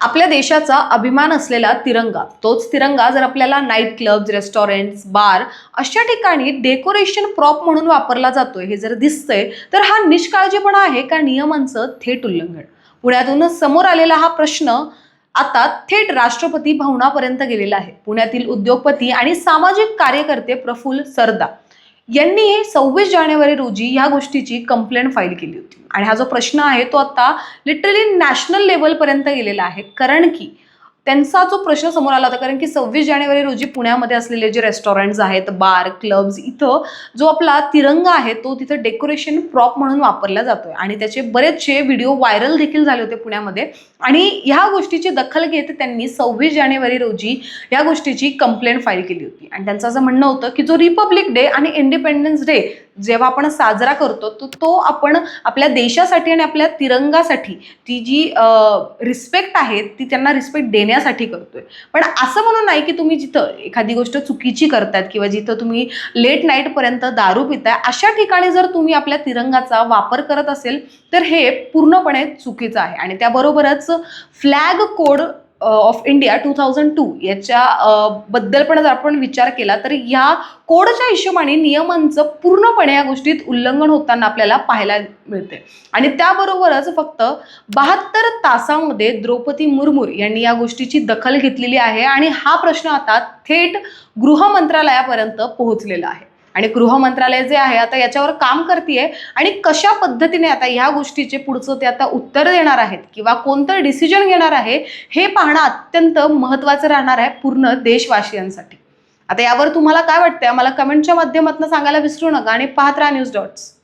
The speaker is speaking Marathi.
आपल्या देशाचा अभिमान असलेला तिरंगा, तोच तिरंगा जर आपल्याला नाईट क्लब्स, रेस्टॉरंट्स, बार अशा ठिकाणी डेकोरेशन प्रॉप म्हणून वापरला जातोय हे जर दिसतंय, तर हा निष्काळजीपणा आहे का नियमांचं थेट उल्लंघन? पुण्यातूनच समोर आलेला हा प्रश्न आता थेट राष्ट्रपती भवनापर्यंत गेलेला आहे. पुण्यातील उद्योगपती आणि सामाजिक कार्यकर्ते प्रफुल्ल सरदा यांनी 26 जानेवारी रोजी या गोष्टीची कंप्लेंट फाईल केली होती. आणि हा जो प्रश्न आहे तो आता लिटरली नॅशनल लेवलपर्यंत गेलेला आहे. कारण की त्यांचा जो प्रश्न समोर आला होता, कारण की 26 जानेवारी रोजी पुण्यामध्ये असलेले जे रेस्टॉरंट्स आहेत, बार, क्लब्स, इथं जो आपला तिरंगा आहे तो तिथं डेकोरेशन प्रॉप म्हणून वापरला जातोय आणि त्याचे बरेचसे व्हिडिओ व्हायरल देखील झाले होते पुण्यामध्ये. आणि ह्या गोष्टीची दखल घेत त्यांनी 26 जानेवारी रोजी या गोष्टीची कंप्लेंट फाईल केली होती. आणि त्यांचं असं म्हणणं होतं की जो रिपब्लिक डे आणि इंडिपेंडन्स डे जेव्हा आपण साजरा करतो तो आपण आपल्या देशासाठी आणि आपल्या तिरंगासाठी ती जी रिस्पेक्ट आहे ती त्यांना रिस्पेक्ट देण्यासाठी करतोय. पण असं म्हणून नाही की तुम्ही जिथं एखादी गोष्ट चुकीची करतायत किंवा जिथं तुम्ही लेट नाईट पर्यंत दारू पिताय अशा ठिकाणी जर तुम्ही आपल्या तिरंगाचा वापर करत असेल तर हे पूर्णपणे चुकीचं आहे. आणि त्याबरोबरच फ्लॅग कोड ऑफ इंडिया 2002 याच्या बद्दल पण जर आपण विचार केला तर या कोडच्या हिशोबाने नियमांचं पूर्णपणे या गोष्टीत उल्लंघन होताना आपल्याला पाहायला मिळते. आणि त्याबरोबरच फक्त 72 तासामध्ये द्रौपदी मुर्मू यांनी या गोष्टीची दखल घेतलेली आहे आणि हा प्रश्न आता थेट गृह मंत्रालयापर्यंत पोहोचलेला आहे. आणि गृह मंत्रालय जे आहे आता याच्यावर काम करतेय आणि कशा पद्धतीने आता ह्या गोष्टीचे पुढचं ते आता उत्तर देणार आहेत किंवा कोणतं डिसिजन घेणार आहे हे पाहणं अत्यंत महत्त्वाचं राहणार आहे पूर्ण देशवासियांसाठी. आता यावर तुम्हाला काय वाटतंय आम्हाला कमेंटच्या माध्यमातून सांगायला विसरू नका आणि पाहत राहा न्यूज डॉट्स.